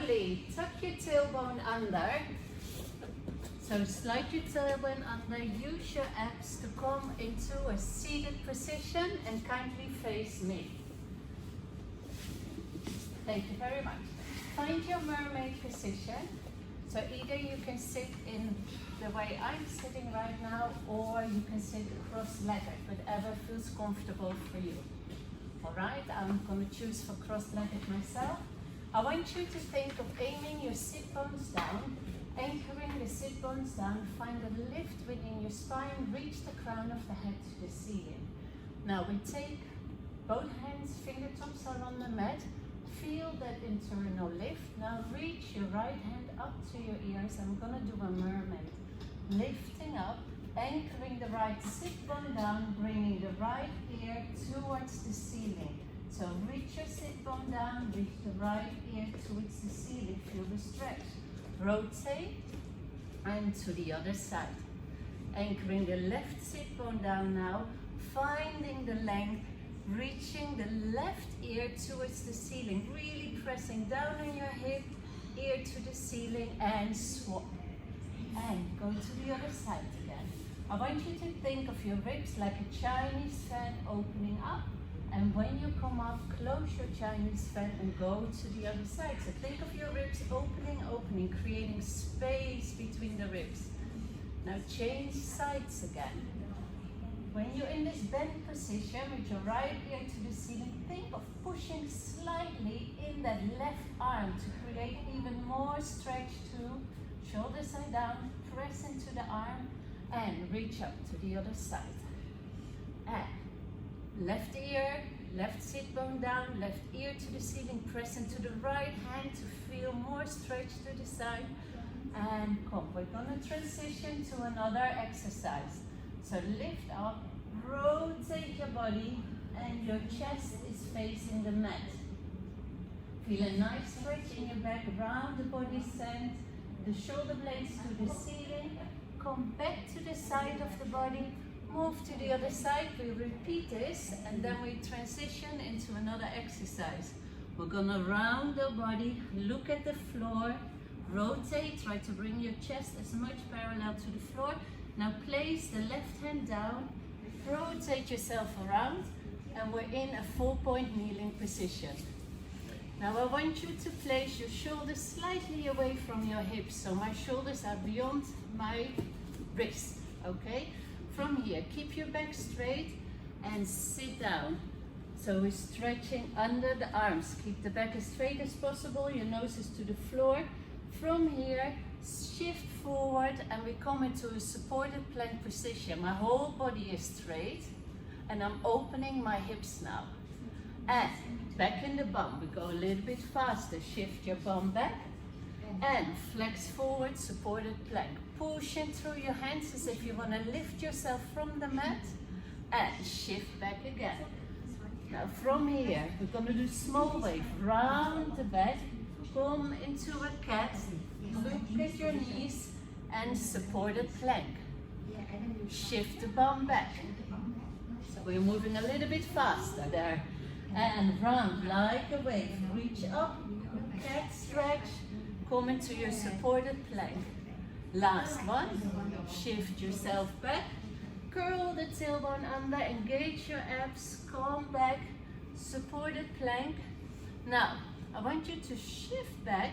slowly tuck your tailbone under. So slide your tailbone under, use your abs to come into a seated position and kindly face me. Thank you very much. Find your mermaid position. So either you can sit in the way I'm sitting right now, or you can sit cross-legged, whatever feels comfortable for you. All right, I'm going to choose for cross-legged myself. I want you to think of aiming your sit bones down, anchoring the sit bones down, find a lift within your spine, reach the crown of the head to the ceiling. Now we take both hands, fingertips are on the mat, feel that internal lift. Now reach your right hand up to your ears. I'm going to do a mermaid. Lifting up, anchoring the right sit bone down, bringing the right ear towards the ceiling. So reach your sit bone down, reach the right ear towards the ceiling, feel the stretch. Rotate and to the other side. Anchoring the left sit bone down now, finding the length, reaching the left ear towards the ceiling, really pressing down on your hip, ear to the ceiling, and swap. And go to the other side again. I want you to think of your ribs like a Chinese fan opening up. And when you come up, close your Chinese fan and go to the other side. So think of your ribs opening, creating space between the ribs. Now change sides again. When you're in this bend position with your right ear to the ceiling, think of pushing slightly in that left arm to create even more stretch too. Shoulders are down, press into the arm and reach up to the other side. And left ear, left sit bone down, left ear to the ceiling, press into the right hand to feel more stretch to the side. And come, we're going to transition to another exercise. So lift up, rotate your body, and your chest is facing the mat. Feel a nice stretch in your back, round the body, send the shoulder blades to the ceiling, come back to the side of the body, move to the other side. We repeat this and then we transition into another exercise. We're gonna round the body, look at the floor, rotate, try to bring your chest as much parallel to the floor. Now place the left hand down, rotate yourself around, and we're in a 4-point kneeling position. Now I want you to place your shoulders slightly away from your hips, so my shoulders are beyond my wrist, okay? From here, keep your back straight and sit down. So we're stretching under the arms. Keep the back as straight as possible, your nose is to the floor. From here, shift forward and we come into a supported plank position. My whole body is straight and I'm opening my hips now. And back in the bum, we go a little bit faster. Shift your bum back and flex forward, supported plank. Push in through your hands as if you want to lift yourself from the mat and shift back again. Now from here, we're going to do small wave, round the back, come into a cat, look at your knees and supported plank. Shift the bum back. So we're moving a little bit faster there. And round like a wave, reach up, cat stretch, come into your supported plank. Last one, shift yourself back, curl the tailbone under, engage your abs, come back, supported plank. Now, I want you to shift back,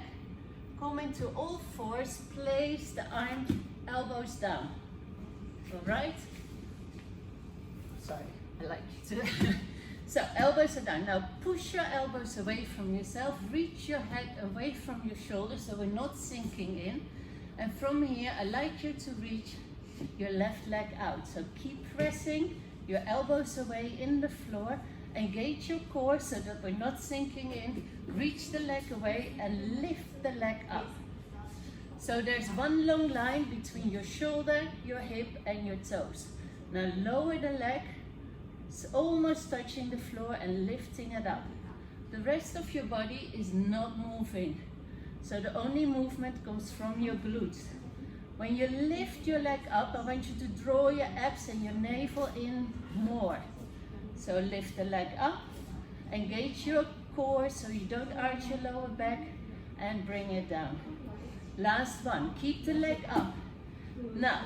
come into all fours, place the arm, elbows down. All right? Sorry, I like you to. So elbows are down. Now push your elbows away from yourself, reach your head away from your shoulders so we're not sinking in. And from here, I like you to reach your left leg out. So keep pressing your elbows away in the floor, engage your core so that we're not sinking in, reach the leg away and lift the leg up. So there's one long line between your shoulder, your hip and your toes. Now lower the leg. It's almost touching the floor and lifting it up. The rest of your body is not moving. So the only movement comes from your glutes. When you lift your leg up, I want you to draw your abs and your navel in more. So lift the leg up, engage your core so you don't arch your lower back and bring it down. Last one, keep the leg up. Now,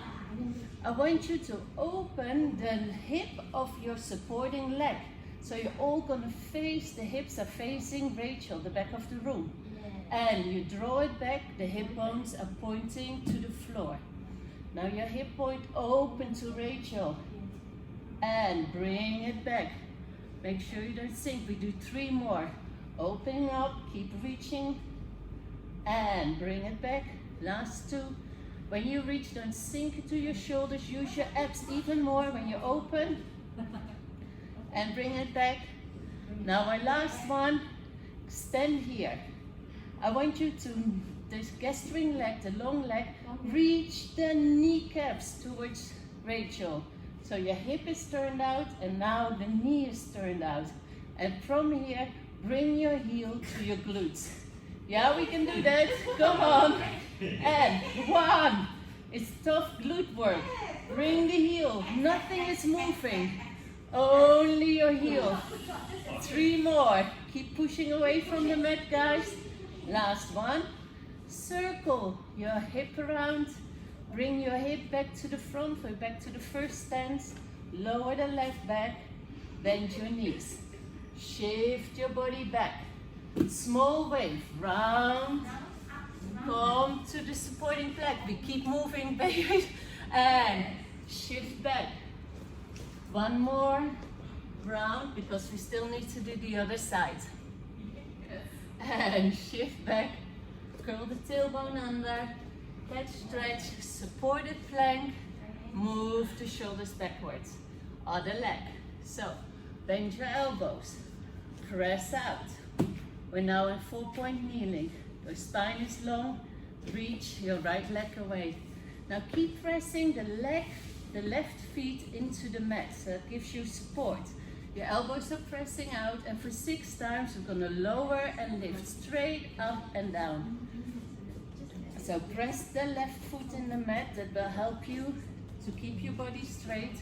I want you to open the hip of your supporting leg. So you're all gonna face, the hips are facing Rachel, the back of the room. And you draw it back, the hip bones are pointing to the floor. Now your hip point open to Rachel. And bring it back. Make sure you don't sink. We do 3 more. Opening up, keep reaching. And bring it back. Last 2. When you reach, don't sink into your shoulders. Use your abs even more when you open. And bring it back. Now our last one, extend here. I want you to, this gastring leg, the long leg, reach the kneecaps towards Rachel. So your hip is turned out and now the knee is turned out. And from here, bring your heel to your glutes. Yeah, we can do that. Come on. And 1. It's tough glute work. Bring the heel. Nothing is moving. Only your heel. 3 more. Keep pushing away from the mat, guys. Last one. Circle your hip around. Bring your hip back to the front, or back to the first stance. Lower the left back. Bend your knees. Shift your body back. Small wave. Round. Come to the supporting plank. We keep moving, baby. And shift back. 1 more round, because we still need to do the other side. And shift back. Curl the tailbone under. Catch, stretch, supported plank. Move the shoulders backwards. Other leg. So, bend your elbows. Press out. We're now in 4-point kneeling. Your spine is long. Reach your right leg away. Now keep pressing the left feet into the mat. So that gives you support. Your elbows are pressing out, and for 6 times we're going to lower and lift straight up and down. So press the left foot in the mat. That will help you to keep your body straight.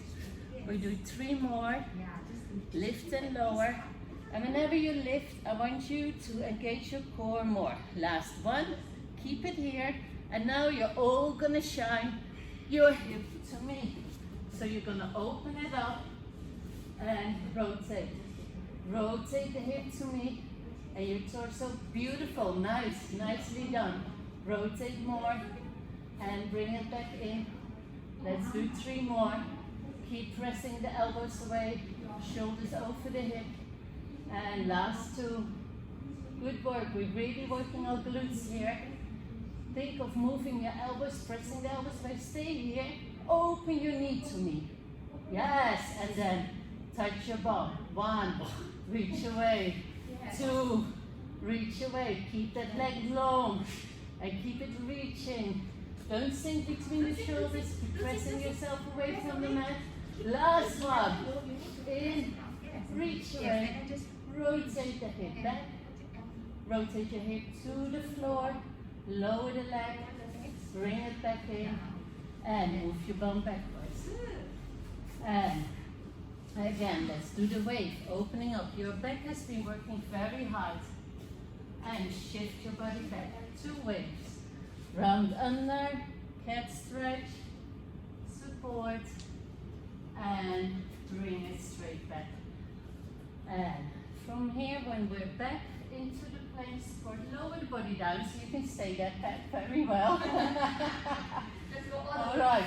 We do 3 more. Lift and lower. And whenever you lift, I want you to engage your core more. Last one. Keep it here. And now you're all going to shine your hip to me. So you're going to open it up and rotate. Rotate the hip to me. And your torso, beautiful, nice, nicely done. Rotate more and bring it back in. Let's do 3 more. Keep pressing the elbows away, shoulders over the hip. And last 2. Good work. We're really working our glutes here. Think of moving your elbows, pressing the elbows away. Stay here. Open your knee to me. Yes, and then touch your bum. 1, reach away. 2, reach away. Keep that leg long and keep it reaching. Don't sink between the shoulders. Keep pressing yourself away from the mat. Last one. In, reach away. Rotate the hip back. Rotate your hip to the floor. Lower the leg. Bring it back in. And move your bum backwards. And again, let's do the wave. Opening up. Your back has been working very hard. And shift your body back. 2 waves. Round under. Cat stretch. Support. And bring it straight back. And from here, when we're back into the plank support, lower the body down so you can stay that back very well. All right.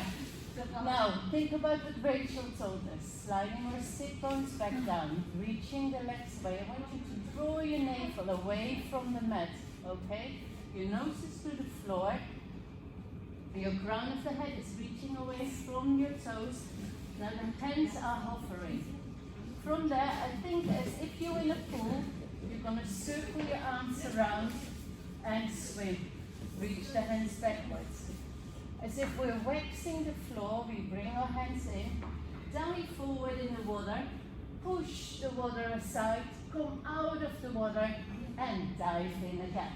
Now, think about what Rachel told us. Sliding our sit bones back down, reaching the legs away. I want you to draw your navel away from the mat, okay? Your nose is to the floor. Your crown of the head is reaching away from your toes. Now the hands are hovering. From there, I think as if you're in a pool, you're going to circle your arms around and swim. Reach the hands backwards. As if we're waxing the floor, we bring our hands in, dive forward in the water, push the water aside, come out of the water, and dive in again.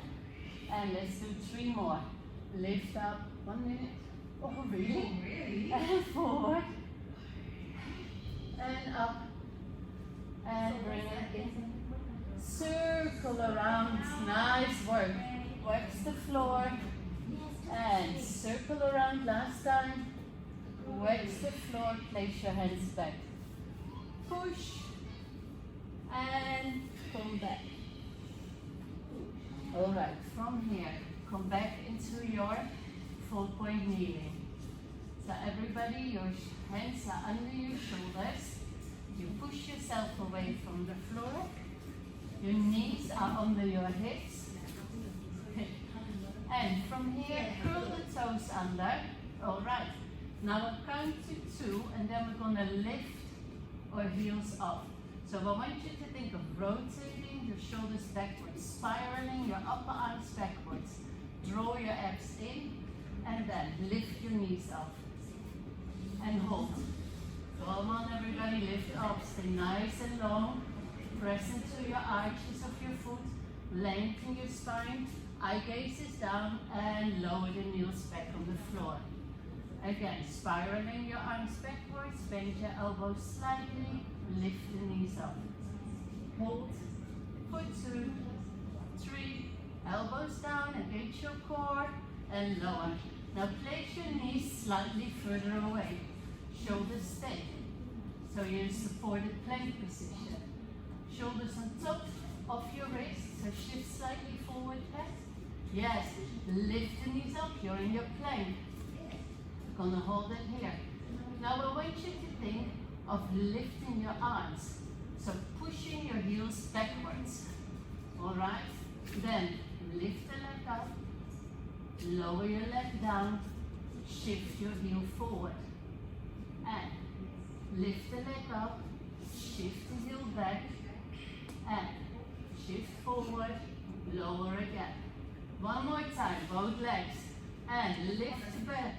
And let's do 3 more. Lift up, 1 minute. Oh, really? And forward. And up. And bring it in. Circle around. Nice work. Work the floor and circle around last time. Wax the floor, place your hands back. Push and come back. Alright, from here, come back into your full point kneeling. So everybody, your hands are under your shoulders. You push yourself away from the floor. Your knees are under your hips. And from here, curl the toes under. Alright, now I'll count to 2 and then we're going to lift our heels up. So I want you to think of rotating your shoulders backwards, spiraling your upper arms backwards. Draw your abs in and then lift your knees up. And hold. Come on everybody, lift up, stay nice and long. Press into your arches of your foot, lengthen your spine, eye gaze is down and lower the knees back on the floor. Again, spiraling your arms backwards, bend your elbows slightly, lift the knees up. Hold for 2, 3, elbows down, engage your core and lower. Now place your knees slightly further away. Shoulders stay. So you're in supported plank position. Shoulders on top of your wrists. So shift slightly forward head. Yes. Lift the knees up. You're in your plank. You're gonna hold it here. Now I want you to think of lifting your arms. So pushing your heels backwards. Alright? Then lift the leg up. Lower your leg down. Shift your heel forward. And lift the leg up, shift the heel back, and shift forward, lower again. One more time, both legs, and lift back,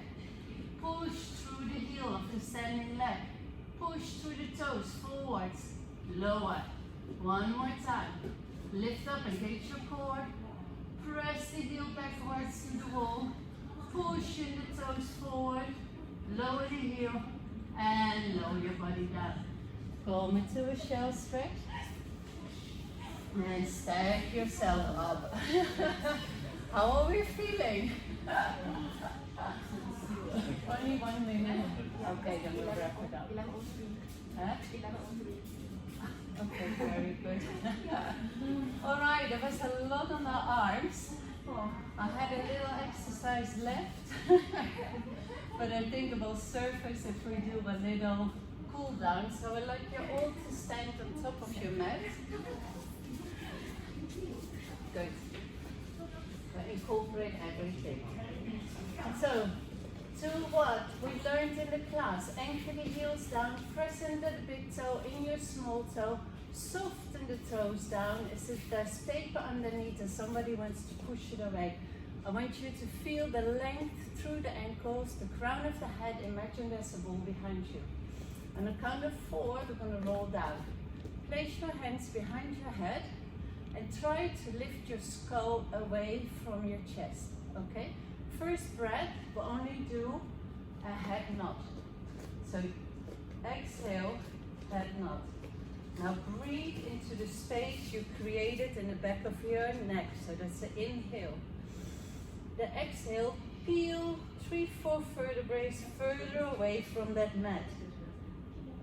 push through the heel of the standing leg, push through the toes forwards, lower. One more time, lift up, engage your core, press the heel backwards to the wall, push in the toes forward, lower the heel, and lower your body down. Come into a shell stretch. And stack yourself up. How are we feeling? Only 1 minute. Okay, then we'll wrap it up. Huh? Okay, very good. Alright, there was a lot on our arms. I had a little exercise left. But I think it will surface if we do a little cool down. So I'd like you all to stand on top of your mat. Good. Incorporate everything. So, to what we learned in the class, anchor the heels down, press under the big toe in your small toe, soften the toes down as if there's paper underneath and somebody wants to push it away. I want you to feel the length through the ankles, the crown of the head. Imagine there's a ball behind you. On the count of 4, we're going to roll down. Place your hands behind your head and try to lift your skull away from your chest. Okay? First breath, we'll only do a head nod. So exhale, head nod. Now breathe into the space you created in the back of your neck. So that's the inhale. The exhale, peel 3-4 vertebrae further away from that mat.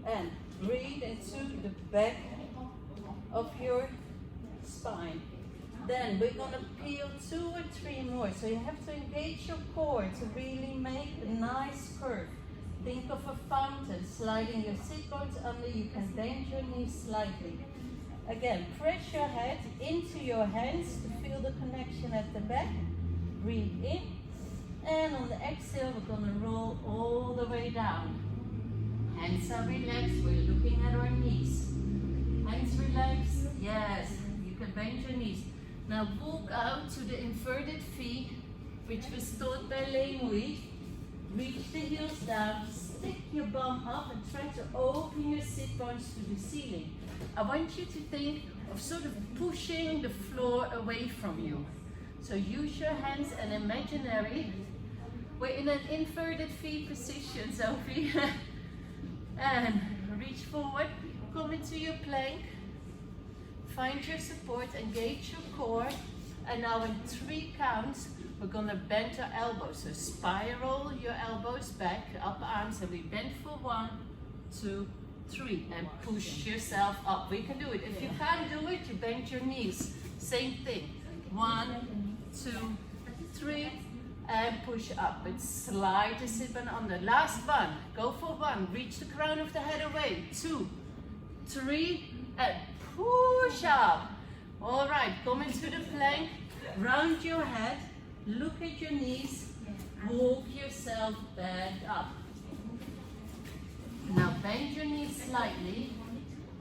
And breathe into the back of your spine. Then we're going to peel 2 or 3 more. So you have to engage your core to really make a nice curve. Think of a fountain, sliding your sit bones under. You can bend your knees slightly. Again, press your head into your hands to feel the connection at the back. Breathe in, and on the exhale we're going to roll all the way down. Hands are relaxed, we're looking at our knees. Hands relaxed, yes, you can bend your knees. Now walk out to the inverted feet, which was taught by Lei. Reach the heels down, stick your bum up and try to open your sit bones to the ceiling. I want you to think of sort of pushing the floor away from you. So use your hands and imaginary. We're in an inverted feet position, Sophie. And reach forward, come into your plank. Find your support, engage your core. And now in 3 counts, we're gonna bend our elbows. So spiral your elbows back, up arms, and we bend for 1, 2, 3. And push yourself up. We can do it. If you can't do it, you bend your knees. Same thing. 1, 2, 3. And push up. But slide the sit bone under. Last one. Go for 1. Reach the crown of the head away. 2, 3. And push up. All right. Come into the plank. Round your head. Look at your knees. Walk yourself back up. Now bend your knees slightly.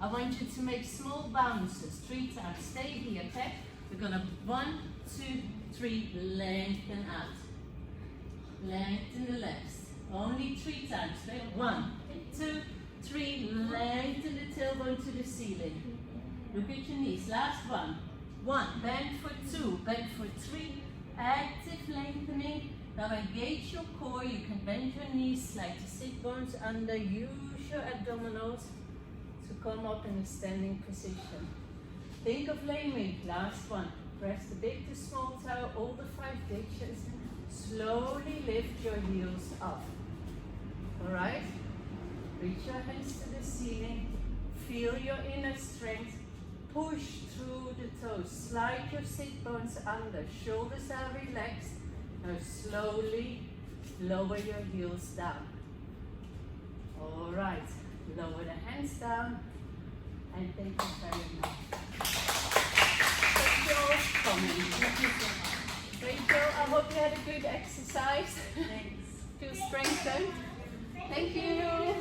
I want you to make small bounces. 3 times. Stay here, okay? We're gonna 1, 2, 3. Lengthen out. Lengthen the legs. Only 3 times. Okay? 1, 2, 3. Lengthen the tailbone to the ceiling. Look at your knees. Last one. 1. Bend for 2. Bend for 3. Active lengthening. Now engage your core. You can bend your knees, slide the sit bones under. Use your abdominals to come up in a standing position. Think of laying. Last one. Press the big to small toe, all the 5 digits. Slowly lift your heels up. Alright? Reach your hands to the ceiling. Feel your inner strength. Push through the toes. Slide your sit bones under. Shoulders are relaxed. Now slowly lower your heels down. Alright. Lower the hands down. And thank you very much. Thank you all for coming. Thank you. I hope you had a good exercise. Thanks. Feel strengthened. Thank you.